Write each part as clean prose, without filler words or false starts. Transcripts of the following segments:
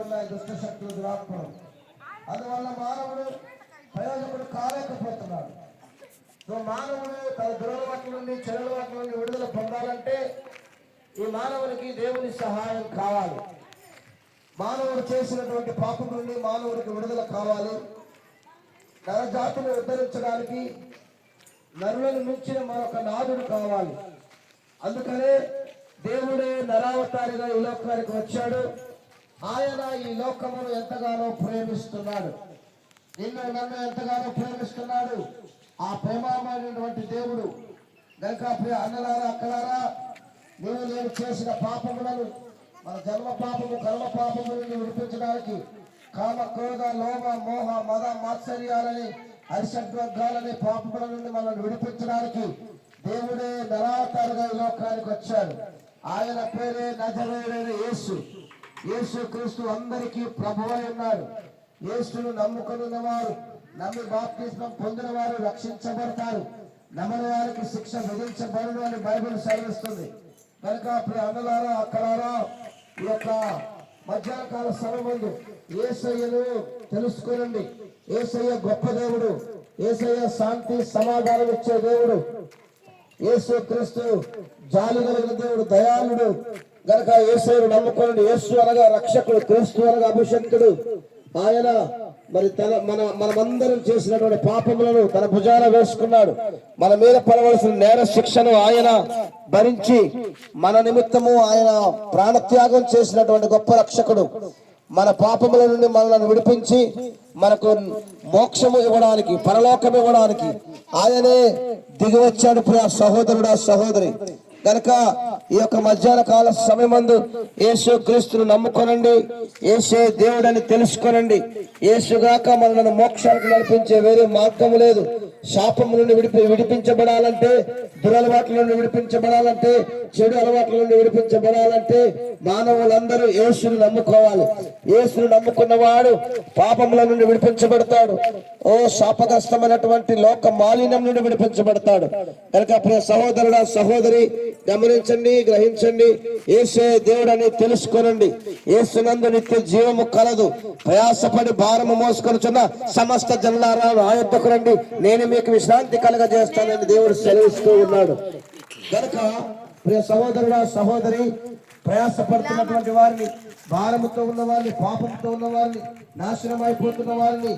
ఉన్నాయి, దుష్ట శక్తులు, దురాత్మలు. అందువల్ల మానవుడు ప్రయోజకుడు కాలేకపోతున్నాడు. సో మానవుడు తన దురలవాట్ల నుండి, చెరలవాట్ల నుండి విడుదల పొందాలంటే ఈ మానవునికి దేవుని సహాయం కావాలి. మానవుడు చేసినటువంటి పాపం నుండి మానవుడికి విడుదల కావాలి. నరజాతిని ఉద్ధరించడానికి నరులను మించిన మరొక నాదుడు కావాలి. అందుకనే దేవుడే నరావతారిగా ఈ లోకానికి వచ్చాడు. ఆయన ఈ లోకమును ఎంతగానో ప్రేమిస్తున్నాడు. నిన్ను నన్ను ఎంతగానో ప్రేమిస్తున్నాడు. ఆ ప్రేమమైనటువంటి దేవుడు గనుక ప్రియ అన్నలారా, అక్కలారా, నీవు నేను చేసిన పాపములను, మన జన్మ పాపము, కర్మ పాపము నుండి విడిపించడానికి, కామ, క్రోధ, లోభ, మోహ, మద, మాత్సర్యాలని, హర్షడ్వర్గాలని పాపముల నుండి మనల్ని విడిపించడానికి దేవుడే నరావతారుగా ఈ లోకానికి వచ్చాడు. ఆయన పేరే నజరేయుడైన యేసు. యేసు క్రీస్తు అందరికీ ప్రభువై ఉన్నాడు. యేసును నమ్ముకున్న వారు, నమ్మి బాప్తిస్మం పొందిన వారు రక్షించబడతారు. నమ్మని వారికి శిక్ష విధించబడును అని బైబిల్ సెలవిస్తుంది. కనుక అన్నలారా, అక్కలారా, ఈ యొక్క మధ్యాహ్న కాల సమయమందు యేసయ్యను తెలుసుకోనండి. యేసయ్య గొప్ప దేవుడు. యేసయ్య శాంతి సమాధానం ఇచ్చే దేవుడు. యేసు క్రీస్తు జాలి కలిగిన దేవుడు, దయాళుడు. గనక యేసయ్యను నమ్ముకోండి. యేసు అనగా రక్షకుడు, క్రీస్తు అనగా అభిషక్తుడు. ఆయన మరి మనమందరం చేసినటువంటి పాపములను తన భుజాన వేసుకున్నాడు. మన మీద పడవలసిన నేర శిక్షను ఆయన భరించి మన నిమిత్తము ఆయన ప్రాణత్యాగం చేసినటువంటి గొప్ప రక్షకుడు. మన పాపముల నుండి మనల్ని విడిపించి మనకు మోక్షము ఇవ్వడానికి, పరలోకం ఇవ్వడానికి ఆయనే దిగివచ్చాడు. ప్రియ సహోదరుడా, సహోదరి, కనుక ఈ యొక్క మధ్యాహ్న కాల సమయమందు యేసు క్రీస్తును నమ్ముకొనండి. యేసే దేవుడని తెలుసుకోనండి. యేసుగాక మనల్ని మోక్షానికి నడిపించే వేరే మార్గము లేదు. శాపము నుండి విడిపించబడాలంటే, దురలవాట్ల నుండి విడిపించబడాలంటే, చెడు అలవాట్ల నుండి విడిపించబడాలంటే మానవులందరూ యేసును నమ్ముకోవాలి. యేసును నమ్ముకున్నవాడు పాపముల నుండి విడిపించబడతాడు. ఓ శాపగ్రస్తమైనటువంటి లోక మాలిన్యం నుండి విడిపించబడతాడు. కనుక ప్రియ సహోదరుడా, సహోదరి, గమనించండి, గ్రహించండి. యేసే దేవుడని తెలుసుకోనండి. యేసునందు నిత్య జీవము కలదు. ప్రయాసపడి భారము మోసుకొనుచున్న సమస్త జనులారా నా యొద్దకు రండి, నేను మీకు విశ్రాంతి కలగజేస్తానని దేవుడు సెలవిస్తూ ఉన్నాడు. కనుక ప్రియ సహోదరుడా, సహోదరి, ప్రయాసపడుతున్నటువంటి వారిని, భారముతో ఉన్న వారిని, పాపంతో ఉన్న వారిని, నాశనం అయిపోతున్న వారిని,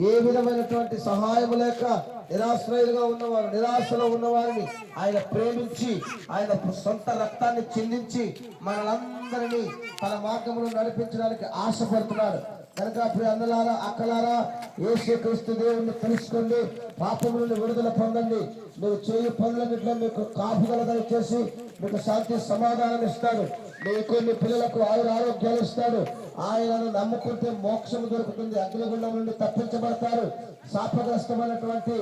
ఏ విధమైనటువంటి సహాయం లేక నిరాశ్రయులుగా ఉన్నవారు, నిరాశలో ఉన్నవారిని ఆయన ప్రేమించి ఆయన సొంత రక్తాన్ని చిందించి మనలందరినీ తన మార్గంలో నడిపించడానికి ఆశపడుతున్నాడు. కనుక ప్రియ అన్నలారా, అక్కలారా, యేసు క్రీస్తు దేవుణ్ణి తెలుసుకోండి. పాపం నుండి విడుదల పొందండి. నువ్వు చేయి పనులన్నింటిలో మీకు కాపుదల దయచేసి మీకు శాంతి సమాధానం ఇస్తాడు. మీకు మీ పిల్లలకు ఆరోగ్యాలు ఇస్తాడు. ఆయనను నమ్ముకుంటే మోక్షం దొరుకుతుంది. అగ్నిగుండం నుండి తప్పించబడతారు. శాపగ్రస్తమైనటువంటి